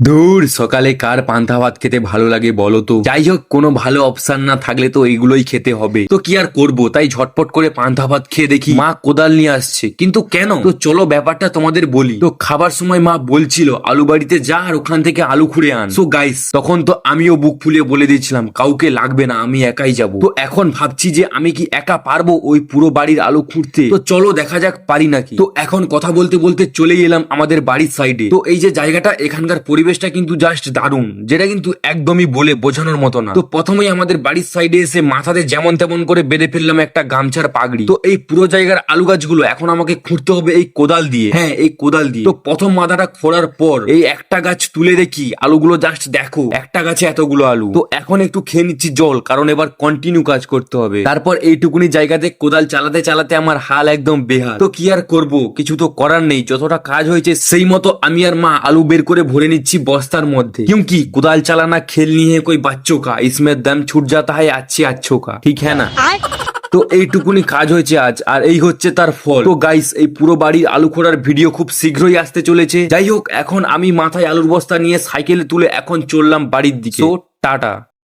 ধুর, সকালে কার পান্তা ভাত খেতে ভালো লাগে বলো তো। যাই হোক, কোনো ভালো অপশন না থাকলে তো এইগুলোই খেতে হবে। তো কি আর করবো, তাই ঝটপট করে পান্তা ভাত খেয়ে দেখি মা কোদাল নিয়ে আসছে। কিন্তু কেন? তো চলো ব্যাপারটা তোমাদের বলি। তো খাবার সময় মা বলছিল আলু বাড়িতে যা আর ওখান থেকে আলু খুঁড়ে আন। সো গাইস, তখন তো আমিও বুক ফুলিয়ে বলে দিয়েছিলাম কাউকে লাগবে না, আমি একাই যাব। তো এখন ভাবছি যে আমি কি একা পারবো ওই পুরো বাড়ির আলু খুঁড়তে? তো চলো দেখা যাক পারি নাকি। তো এখন কথা বলতে বলতে চলেই এলাম আমাদের বাড়ির সাইডে। তো এই যে জায়গাটা, এখানকার পরিবেশটা কিন্তু জাস্ট দারুণ, যেটা কিন্তু একদমই বলে বোঝানোর মতো না। তো প্রথমেই আমাদের বাড়ির সাইডে এসে মাথাতে যেমন তেমন করে বেঁধে ফেললাম একটা গামছার পাগড়ি। তো এই পুরো জায়গার আলু গাছগুলো এখন আমাকে খুঁড়তে হবে এই কোদাল দিয়ে। হ্যাঁ, এই কোদাল দিয়ে। তো প্রথম মাথাটা খোঁড়ার পর এই একটা গাছ তুলে দেখি আলুগুলো জাস্ট দেখো, একটা গাছে এতগুলো আলু। তো এখন একটু খেয়ে নিচ্ছি জল, কারণ এবার কন্টিনিউ কাজ করতে হবে। তারপর এইটুকুনি জায়গাতে কোদাল চালাতে চালাতে আমার হাল একদম বেহাল। তো কি আর করব, কিছু তো করার নেই। যতটা কাজ হয়েছে সেই মতো আমি আর মা আলু বের করে ভরে নিচ্ছি বস্তার মধ্যে। क्योंकि कुदाल चलाना खेलनी है कोई बच्चों का, इसमें दम छूट जाता है अच्छे अच्छों का, ঠিক है না? তো এইটুকুনি কাজ হয়েছে আজ, আর এই হচ্ছে তার ফল। তো গাইস, এই পুরো বাড়ির আলু খোঁড়ার ভিডিও খুব শীঘ্রই আসতে চলেছে। যাই হোক, এখন আমি মাথায় আলুর বস্তা নিয়ে সাইকেলে তুলে এখন চললাম বাড়ির দিকে। তো টাটা।